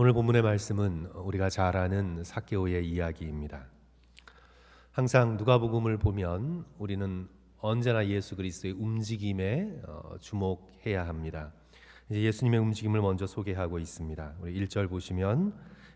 오늘 본문의 말씀은 우리가 잘 아는 삭개오의 이야기입니다. 항상 누가복음을 보면 우리는 언제나 예수 그리스도의 움직임에 주목해야 합니다. 이제 예수님의 움직임을 먼저 소개하고 있습니다. 우리 1절 보시면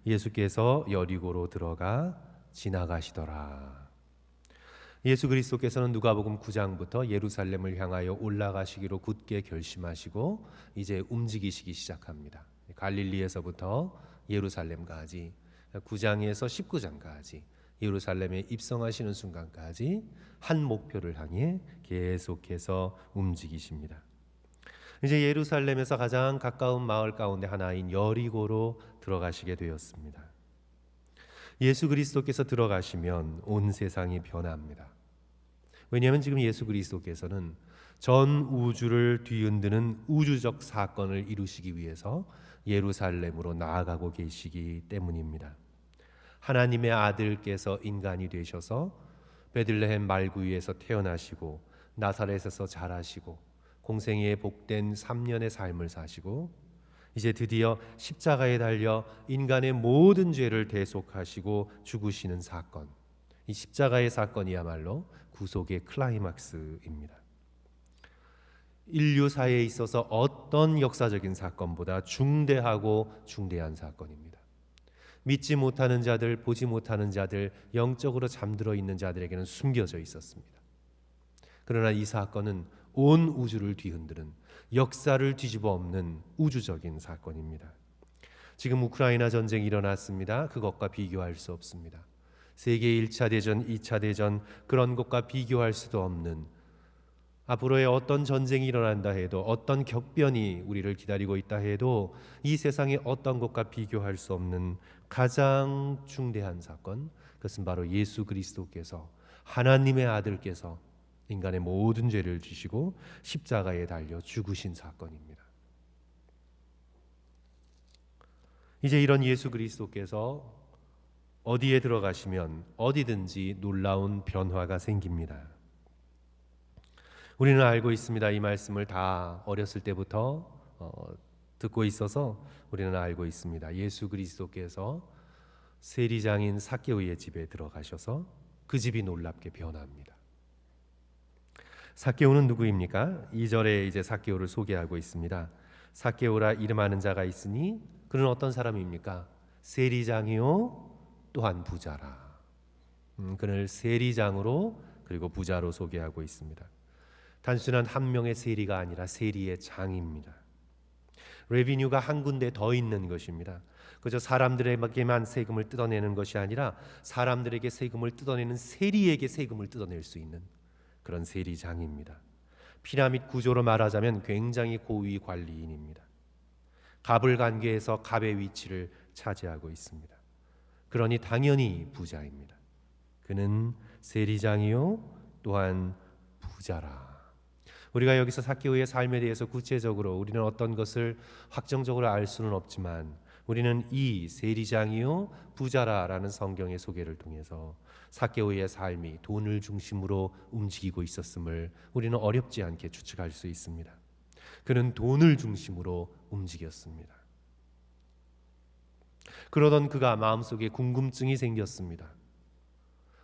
예수께서 여리고로 들어가 지나가시더라. 예수 그리스도께서는 누가복음 9장부터 예루살렘을 향하여 올라가시기로 굳게 결심하시고 이제 움직이시기 시작합니다. 갈릴리에서부터 예루살렘까지 9장에서 19장까지 예루살렘에 입성하시는 순간까지 한 목표를 향해 계속해서 움직이십니다. 이제 예루살렘에서 가장 가까운 마을 가운데 하나인 여리고로 들어가시게 되었습니다. 예수 그리스도께서 들어가시면 온 세상이 변합니다. 왜냐하면 지금 예수 그리스도께서는 전 우주를 뒤흔드는 우주적 사건을 이루시기 위해서 예루살렘으로 나아가고 계시기 때문입니다. 하나님의 아들께서 인간이 되셔서 베들레헴 말구유에서 태어나시고 나사렛에서 자라시고 공생애에 복된 3년의 삶을 사시고 이제 드디어 십자가에 달려 인간의 모든 죄를 대속하시고 죽으시는 사건, 이 십자가의 사건이야말로 구속의 클라이막스입니다. 인류사에 있어서 어떤 역사적인 사건보다 중대하고 중대한 사건입니다. 믿지 못하는 자들, 보지 못하는 자들, 영적으로 잠들어 있는 자들에게는 숨겨져 있었습니다. 그러나 이 사건은 온 우주를 뒤흔드는, 역사를 뒤집어 엎는 우주적인 사건입니다. 지금 우크라이나 전쟁이 일어났습니다. 그것과 비교할 수 없습니다. 세계 1차 대전, 2차 대전, 그런 것과 비교할 수도 없는, 앞으로의 어떤 전쟁이 일어난다 해도, 어떤 격변이 우리를 기다리고 있다 해도 이 세상의 어떤 것과 비교할 수 없는 가장 중대한 사건, 그것은 바로 예수 그리스도께서, 하나님의 아들께서 인간의 모든 죄를 지시고 십자가에 달려 죽으신 사건입니다. 이제 이런 예수 그리스도께서 어디에 들어가시면 어디든지 놀라운 변화가 생깁니다. 우리는 알고 있습니다. 이 말씀을 다 어렸을 때부터 듣고 있어서 우리는 알고 있습니다. 예수 그리스도께서 세리장인 삭개오의 집에 들어가셔서 그 집이 놀랍게 변합니다. 삭개오는 누구입니까? 2절에 이제 삭개오를 소개하고 있습니다. 삭개오라 이름하는 자가 있으니 그는 어떤 사람입니까? 세리장이요 또한 부자라. 그를 세리장으로 그리고 부자로 소개하고 있습니다. 단순한 한 명의 세리가 아니라 세리의 장입니다. 레비뉴가 한 군데 더 있는 것입니다. 그저 사람들에게만 세금을 뜯어내는 것이 아니라 사람들에게 세금을 뜯어내는 세리에게 세금을 뜯어낼 수 있는 그런 세리장입니다. 피라미드 구조로 말하자면 굉장히 고위 관리인입니다. 갑을 관계에서 갑의 위치를 차지하고 있습니다. 그러니 당연히 부자입니다. 그는 세리장이요 또한 부자라. 우리가 여기서 삭개오의 삶에 대해서 구체적으로 우리는 어떤 것을 확정적으로 알 수는 없지만 우리는 이 세리장이요 부자라라는 성경의 소개를 통해서 삭개오의 삶이 돈을 중심으로 움직이고 있었음을 우리는 어렵지 않게 추측할 수 있습니다. 그는 돈을 중심으로 움직였습니다. 그러던 그가 마음속에 궁금증이 생겼습니다.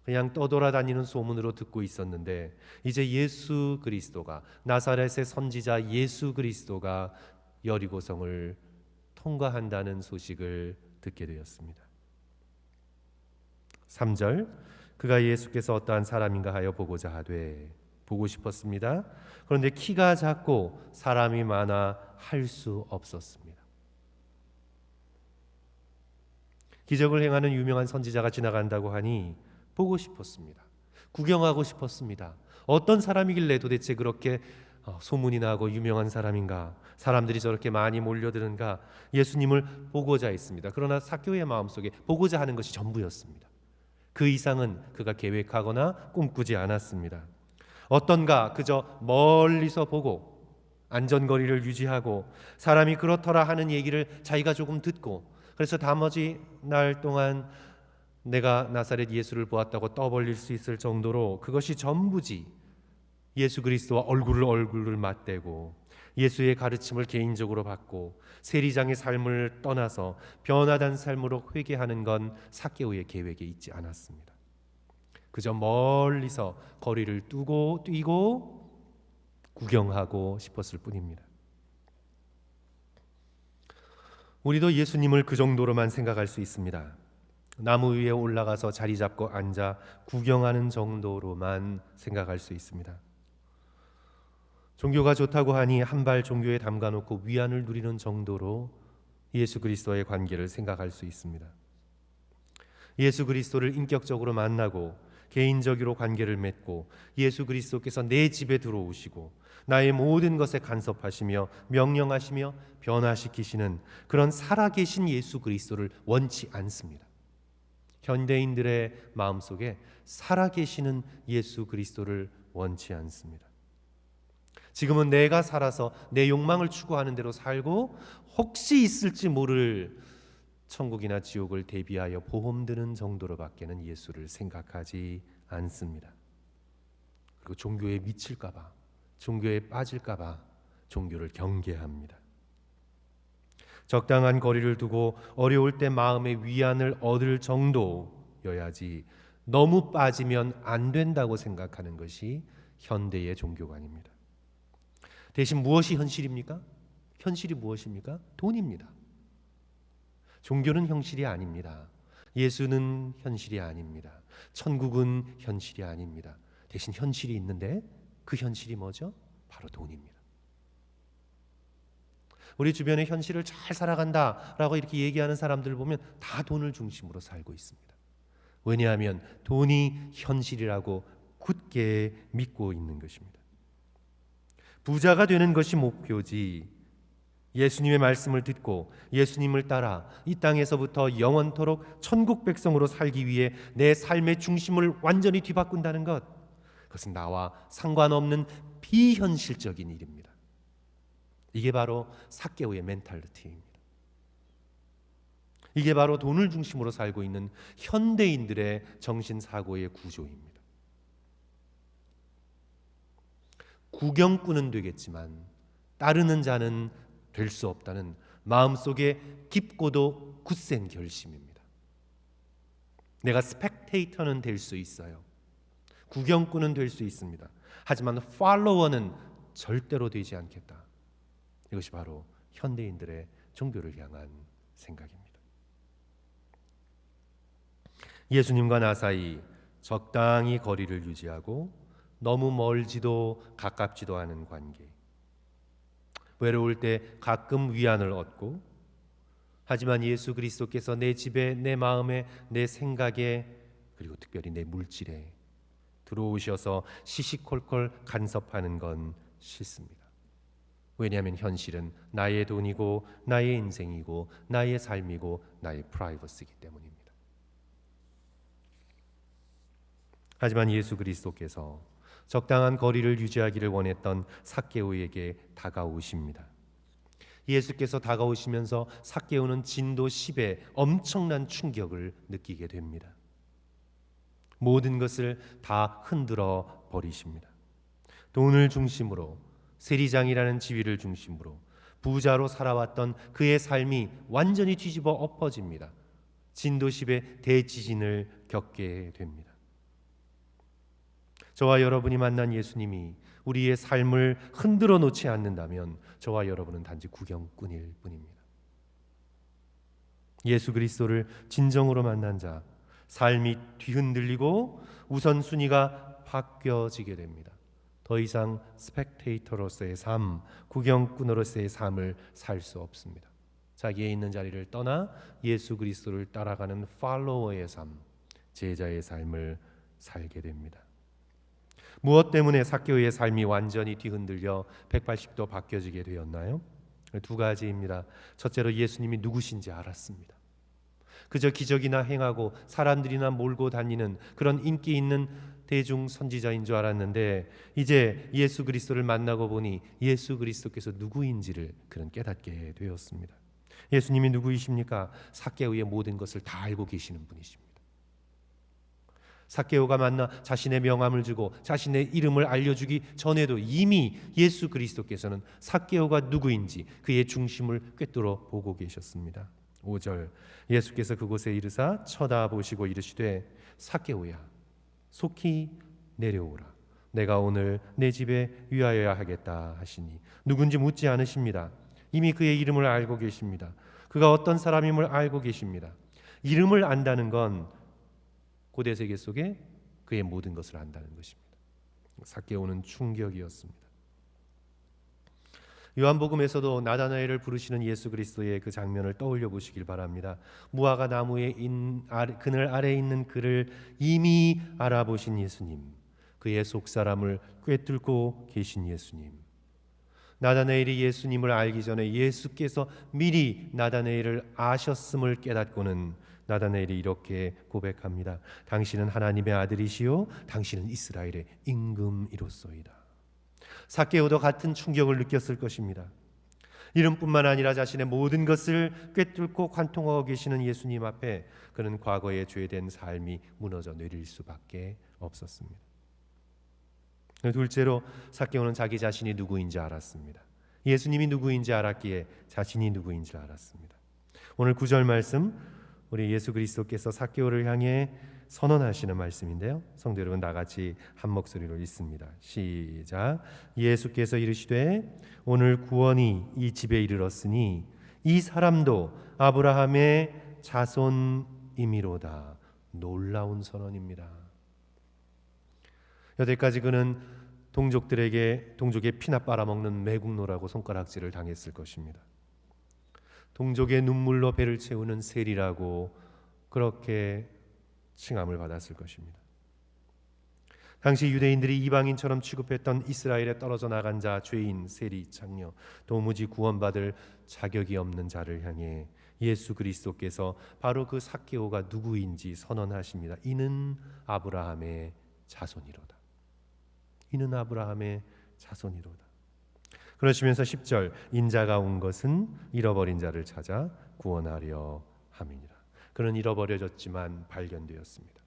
그냥 떠돌아다니는 소문으로 듣고 있었는데 이제 예수 그리스도가, 나사렛의 선지자 예수 그리스도가 여리고성을 통과한다는 소식을 듣게 되었습니다. 3절, 그가 예수께서 어떠한 사람인가 하여 보고자 하되, 보고 싶었습니다. 그런데 키가 작고 사람이 많아 할 수 없었습니다. 기적을 행하는 유명한 선지자가 지나간다고 하니 보고 싶었습니다. 구경하고 싶었습니다. 어떤 사람이길래 도대체 그렇게 소문이 나고 유명한 사람인가, 사람들이 저렇게 많이 몰려드는가, 예수님을 보고자 했습니다. 그러나 삭개오의 마음속에 보고자 하는 것이 전부였습니다. 그 이상은 그가 계획하거나 꿈꾸지 않았습니다. 어떤가 그저 멀리서 보고 안전거리를 유지하고 사람이 그렇더라 하는 얘기를 자기가 조금 듣고, 그래서 나머지 날 동안 내가 나사렛 예수를 보았다고 떠벌릴 수 있을 정도로 그것이 전부지, 예수 그리스도와 얼굴을 맞대고 예수의 가르침을 개인적으로 받고 세리장의 삶을 떠나서 변화된 삶으로 회개하는 건 삭개오의 계획에 있지 않았습니다. 그저 멀리서 거리를 뛰고 구경하고 싶었을 뿐입니다. 우리도 예수님을 그 정도로만 생각할 수 있습니다. 나무 위에 올라가서 자리 잡고 앉아 구경하는 정도로만 생각할 수 있습니다. 종교가 좋다고 하니 한 발 종교에 담가놓고 위안을 누리는 정도로 예수 그리스도의 관계를 생각할 수 있습니다. 예수 그리스도를 인격적으로 만나고 개인적으로 관계를 맺고 예수 그리스도께서 내 집에 들어오시고 나의 모든 것에 간섭하시며 명령하시며 변화시키시는 그런 살아계신 예수 그리스도를 원치 않습니다. 현대인들의 마음속에 살아계시는 예수 그리스도를 원치 않습니다. 지금은 내가 살아서 내 욕망을 추구하는 대로 살고 혹시 있을지 모를 천국이나 지옥을 대비하여 보험 드는 정도로밖에는 예수를 생각하지 않습니다. 그리고 종교에 미칠까 봐, 종교에 빠질까 봐 종교를 경계합니다. 적당한 거리를 두고 어려울 때 마음의 위안을 얻을 정도여야지 너무 빠지면 안 된다고 생각하는 것이 현대의 종교관입니다. 대신 무엇이 현실입니까? 현실이 무엇입니까? 돈입니다. 종교는 현실이 아닙니다. 예수는 현실이 아닙니다. 천국은 현실이 아닙니다. 대신 현실이 있는데 그 현실이 뭐죠? 바로 돈입니다. 우리 주변에 현실을 잘 살아간다라고 이렇게 얘기하는 사람들을 보면 다 돈을 중심으로 살고 있습니다. 왜냐하면 돈이 현실이라고 굳게 믿고 있는 것입니다. 부자가 되는 것이 목표지 예수님의 말씀을 듣고 예수님을 따라 이 땅에서부터 영원토록 천국 백성으로 살기 위해 내 삶의 중심을 완전히 뒤바꾼다는 것, 그것은 나와 상관없는 비현실적인 일입니다. 이게 바로 삭개오의 멘탈리티입니다. 이게 바로 돈을 중심으로 살고 있는 현대인들의 정신사고의 구조입니다. 구경꾼은 되겠지만 따르는 자는 될 수 없다는 마음속에 깊고도 굳센 결심입니다. 내가 스펙테이터는 될 수 있어요. 구경꾼은 될 수 있습니다. 하지만 팔로워는 절대로 되지 않겠다. 이것이 바로 현대인들의 종교를 향한 생각입니다. 예수님과 나 사이 적당히 거리를 유지하고 너무 멀지도 가깝지도 않은 관계. 외로울 때 가끔 위안을 얻고, 하지만 예수 그리스도께서 내 집에, 내 마음에, 내 생각에, 그리고 특별히 내 물질에 들어오셔서 시시콜콜 간섭하는 건 싫습니다. 왜냐하면 현실은 나의 돈이고 나의 인생이고 나의 삶이고 나의 프라이버시이기 때문입니다. 하지만 예수 그리스도께서 적당한 거리를 유지하기를 원했던 삭개오에게 다가오십니다. 예수께서 다가오시면서 삭개오는 진도 10의 엄청난 충격을 느끼게 됩니다. 모든 것을 다 흔들어 버리십니다. 돈을 중심으로, 세리장이라는 지위를 중심으로 부자로 살아왔던 그의 삶이 완전히 뒤집어 엎어집니다. 진도 10의 대지진을 겪게 됩니다. 저와 여러분이 만난 예수님이 우리의 삶을 흔들어 놓지 않는다면 저와 여러분은 단지 구경꾼일 뿐입니다. 예수 그리스도를 진정으로 만난 자, 삶이 뒤흔들리고 우선순위가 바뀌어지게 됩니다. 더 이상 스펙테이터로서의 삶, 구경꾼으로서의 삶을 살 수 없습니다. 자기의 있는 자리를 떠나 예수 그리스도를 따라가는 팔로워의 삶, 제자의 삶을 살게 됩니다. 무엇 때문에 삭개오의 삶이 완전히 뒤흔들려 180도 바뀌어지게 되었나요? 두 가지입니다. 첫째로 예수님이 누구신지 알았습니다. 그저 기적이나 행하고 사람들이나 몰고 다니는 그런 인기 있는 대중 선지자인 줄 알았는데 이제 예수 그리스도를 만나고 보니 예수 그리스도께서 누구인지를 그는 깨닫게 되었습니다. 예수님이 누구이십니까? 삭개오의 모든 것을 다 알고 계시는 분이십니다. 삭개오가 만나 자신의 명함을 주고 자신의 이름을 알려주기 전에도 이미 예수 그리스도께서는 삭개오가 누구인지 그의 중심을 꿰뚫어 보고 계셨습니다. 5절, 예수께서 그곳에 이르사 쳐다보시고 이르시되 삭개오야 속히 내려오라. 내가 오늘 내 집에 위하여야 하겠다 하시니 누군지 묻지 않으십니다. 이미 그의 이름을 알고 계십니다. 그가 어떤 사람임을 알고 계십니다. 이름을 안다는 건 고대 세계 속에 그의 모든 것을 안다는 것입니다. 삭개오는 충격이었습니다. 요한복음에서도 나다나엘을 부르시는 예수 그리스도의 그 장면을 떠올려 보시길 바랍니다. 무화과 나무의 그늘 아래에 있는 그를 이미 알아보신 예수님, 그의 속사람을 꿰뚫고 계신 예수님. 나다나엘이 예수님을 알기 전에 예수께서 미리 나다나엘을 아셨음을 깨닫고는 나다나엘이 이렇게 고백합니다. 당신은 하나님의 아들이시요 당신은 이스라엘의 임금이로소이다. 삭개오도 같은 충격을 느꼈을 것입니다. 이름뿐만 아니라 자신의 모든 것을 꿰뚫고 관통하고 계시는 예수님 앞에 그는 과거의 죄된 삶이 무너져 내릴 수밖에 없었습니다. 둘째로 삭개오는 자기 자신이 누구인지 알았습니다. 예수님이 누구인지 알았기에 자신이 누구인지 알았습니다. 오늘 9절 말씀, 우리 예수 그리스도께서 삭개오를 향해 선언하시는 말씀인데요. 성도 여러분, 나같이 한 목소리로 읽습니다. 시작. 예수께서 이르시되 오늘 구원이 이 집에 이르렀으니 이 사람도 아브라함의 자손이미로다. 놀라운 선언입니다. 여태까지 그는 동족의 피나 빨아먹는 매국노라고 손가락질을 당했을 것입니다. 동족의 눈물로 배를 채우는 세리라고 그렇게 칭함을 받았을 것입니다. 당시 유대인들이 이방인처럼 취급했던 이스라엘에 떨어져 나간 자, 죄인, 세리, 장녀, 도무지 구원받을 자격이 없는 자를 향해 예수 그리스도께서 바로 그 삭개오가 누구인지 선언하십니다. 이는 아브라함의 자손이로다. 이는 아브라함의 자손이로다. 그러시면서 10절, 인자가 온 것은 잃어버린 자를 찾아 구원하려 함이니라. 그는 잃어버려졌지만 발견되었습니다.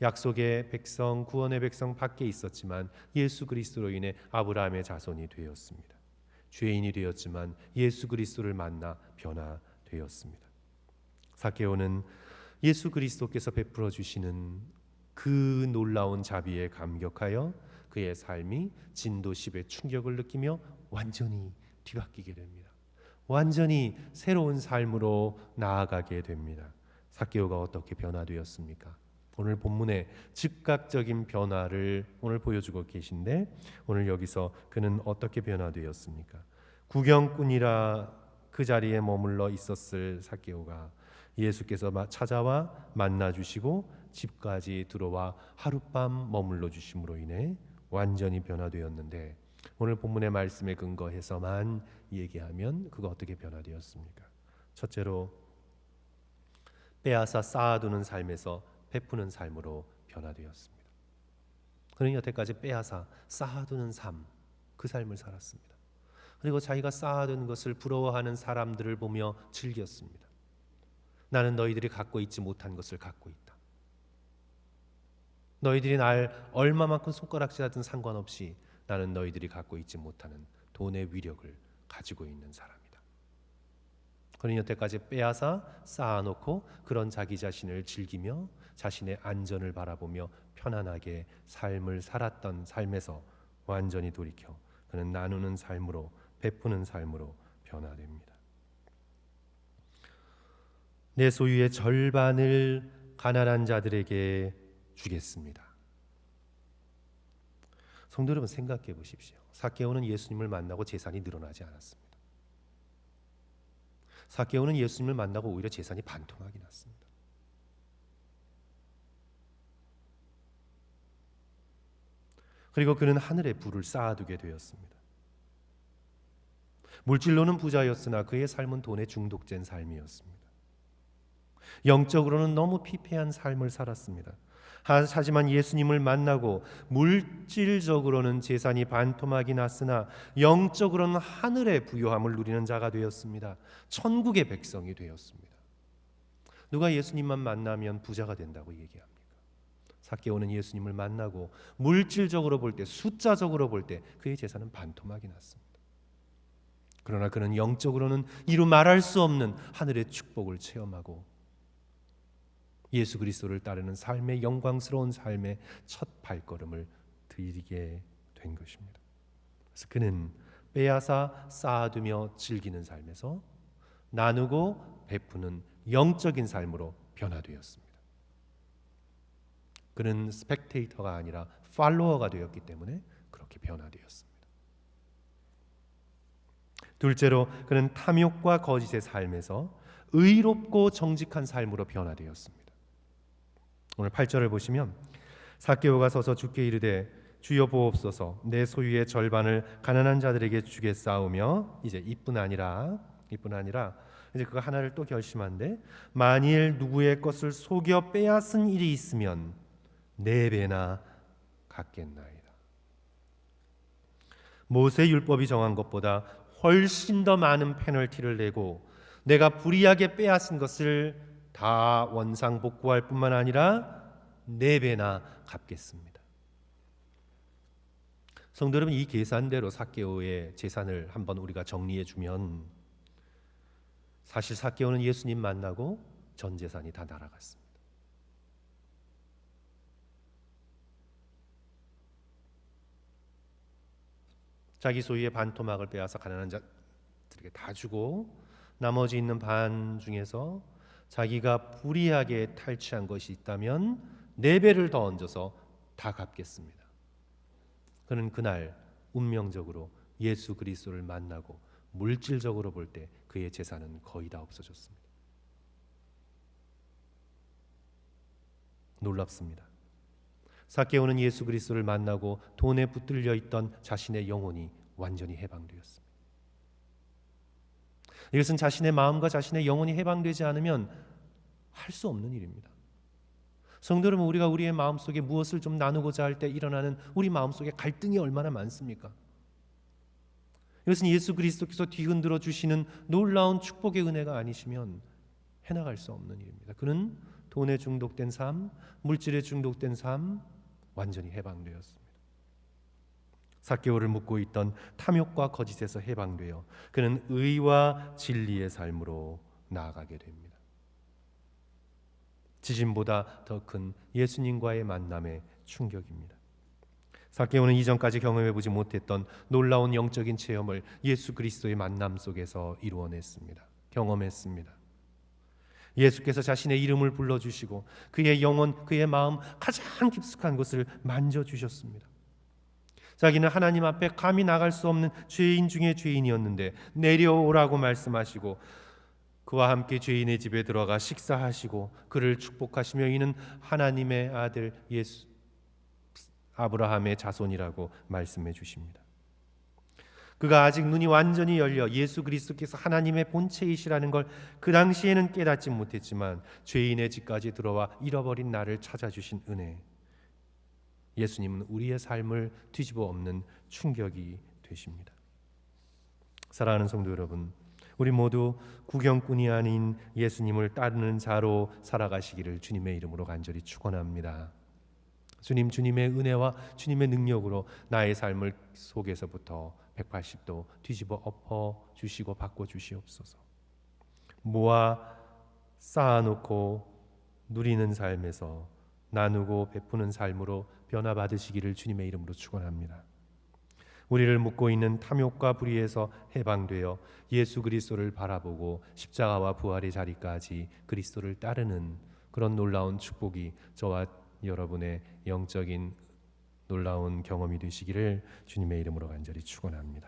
약속의 백성, 구원의 백성 밖에 있었지만 예수 그리스도로 인해 아브라함의 자손이 되었습니다. 죄인이 되었지만 예수 그리스도를 만나 변화되었습니다. 삭개오는 예수 그리스도께서 베풀어 주시는 그 놀라운 자비에 감격하여 그의 삶이 진도 10의 충격을 느끼며 완전히 뒤바뀌게 됩니다. 완전히 새로운 삶으로 나아가게 됩니다. 삭개오가 어떻게 변화되었습니까? 오늘 본문의 즉각적인 변화를 오늘 보여주고 계신데, 오늘 여기서 그는 어떻게 변화되었습니까? 구경꾼이라 그 자리에 머물러 있었을 삭개오가 예수께서 찾아와 만나주시고 집까지 들어와 하룻밤 머물러 주심으로 인해 완전히 변화되었는데, 오늘 본문의 말씀에 근거해서만 얘기하면 그가 어떻게 변화되었습니까? 첫째로 빼앗아 쌓아두는 삶에서 베푸는 삶으로 변화되었습니다. 그는 여태까지 빼앗아 쌓아두는 삶, 그 삶을 살았습니다. 그리고 자기가 쌓아둔 것을 부러워하는 사람들을 보며 즐겼습니다. 나는 너희들이 갖고 있지 못한 것을 갖고 있다. 너희들이 날 얼마만큼 손가락질하든 상관없이 나는 너희들이 갖고 있지 못하는 돈의 위력을 가지고 있는 사람이다. 그는 여태까지 빼앗아 쌓아놓고 그런 자기 자신을 즐기며 자신의 안전을 바라보며 편안하게 삶을 살았던 삶에서 완전히 돌이켜 그는 나누는 삶으로, 베푸는 삶으로 변화됩니다. 내 소유의 절반을 가난한 자들에게 주겠습니다. 성도 여러분, 생각해 보십시오. 삭개오는 예수님을 만나고 재산이 늘어나지 않았습니다. 삭개오는 예수님을 만나고 오히려 재산이 반토막이 났습니다. 그리고 그는 하늘에 부를 쌓아두게 되었습니다. 물질로는 부자였으나 그의 삶은 돈에 중독된 삶이었습니다. 영적으로는 너무 피폐한 삶을 살았습니다. 하지만 예수님을 만나고 물질적으로는 재산이 반토막이 났으나 영적으로는 하늘의 부요함을 누리는 자가 되었습니다. 천국의 백성이 되었습니다. 누가 예수님만 만나면 부자가 된다고 얘기합니까? 삭개오는 예수님을 만나고 물질적으로 볼 때, 숫자적으로 볼 때 그의 재산은 반토막이 났습니다. 그러나 그는 영적으로는 이루 말할 수 없는 하늘의 축복을 체험하고 예수 그리스도를 따르는 삶의 영광스러운 삶의 첫 발걸음을 들이게 된 것입니다. 그래서 그는 빼앗아 쌓아두며 즐기는 삶에서 나누고 베푸는 영적인 삶으로 변화되었습니다. 그는 스펙테이터가 아니라 팔로워가 되었기 때문에 그렇게 변화되었습니다. 둘째로 그는 탐욕과 거짓의 삶에서 의롭고 정직한 삶으로 변화되었습니다. 오늘 8절을 보시면 삭개오가 서서 주께 이르되 주여 보옵소서 내 소유의 절반을 가난한 자들에게 주겠사오며 이제 이뿐 아니라 이제 그가 하나를 또 결심한데 만일 누구의 것을 속여 빼앗은 일이 있으면 4배나 갚겠나이다. 모세 율법이 정한 것보다 훨씬 더 많은 페널티를 내고 내가 불의하게 빼앗은 것을 다 원상복구할 뿐만 아니라 4배나 갚겠습니다. 성도 여러분, 이 계산대로 삭개오의 재산을 한번 우리가 정리해 주면 사실 삭개오는 예수님 만나고 전 재산이 다 날아갔습니다. 자기 소유의 반토막을 빼앗아 가난한 자들에게 다 주고 나머지 있는 반 중에서 자기가 불의하게 탈취한 것이 있다면 4배를 더 얹어서 다 갚겠습니다. 그는 그날 운명적으로 예수 그리스도를 만나고 물질적으로 볼 때 그의 재산은 거의 다 없어졌습니다. 놀랍습니다. 삭개오는 예수 그리스도를 만나고 돈에 붙들려 있던 자신의 영혼이 완전히 해방되었습니다. 이것은 자신의 마음과 자신의 영혼이 해방되지 않으면 할 수 없는 일입니다. 성도 여러분, 우리가 우리의 마음속에 무엇을 좀 나누고자 할 때 일어나는 우리 마음속에 갈등이 얼마나 많습니까? 이것은 예수 그리스도께서 뒤흔들어 주시는 놀라운 축복의 은혜가 아니시면 해나갈 수 없는 일입니다. 그는 돈에 중독된 삶, 물질에 중독된 삶 완전히 해방되었습니다. 삭개오를 묶고 있던 탐욕과 거짓에서 해방되어 그는 의와 진리의 삶으로 나아가게 됩니다. 지진보다 더 큰 예수님과의 만남의 충격입니다. 삭개오는 이전까지 경험해보지 못했던 놀라운 영적인 체험을 예수 그리스도의 만남 속에서 이루어냈습니다. 경험했습니다. 예수께서 자신의 이름을 불러주시고 그의 영혼, 그의 마음 가장 깊숙한 곳을 만져주셨습니다. 자기는 하나님 앞에 감히 나갈 수 없는 죄인 중에 죄인이었는데 내려오라고 말씀하시고 그와 함께 죄인의 집에 들어가 식사하시고 그를 축복하시며 이는 하나님의 아들 예수 아브라함의 자손이라고 말씀해 주십니다. 그가 아직 눈이 완전히 열려 예수 그리스도께서 하나님의 본체이시라는 걸 그 당시에는 깨닫지 못했지만 죄인의 집까지 들어와 잃어버린 나를 찾아주신 은혜, 예수님은 우리의 삶을 뒤집어 엎는 충격이 되십니다. 사랑하는 성도 여러분, 우리 모두 구경꾼이 아닌 예수님을 따르는 자로 살아가시기를 주님의 이름으로 간절히 축원합니다. 주님의 은혜와 주님의 능력으로 나의 삶을 속에서부터 180도 뒤집어 엎어 주시고 바꿔 주시옵소서. 모아 쌓아놓고 누리는 삶에서 나누고 베푸는 삶으로 변화받으시기를 주님의 이름으로 축원합니다. 우리를 묶고 있는 탐욕과 불의에서 해방되어 예수 그리스도를 바라보고 십자가와 부활의 자리까지 그리스도를 따르는 그런 놀라운 축복이 저와 여러분의 영적인 놀라운 경험이 되시기를 주님의 이름으로 간절히 축원합니다.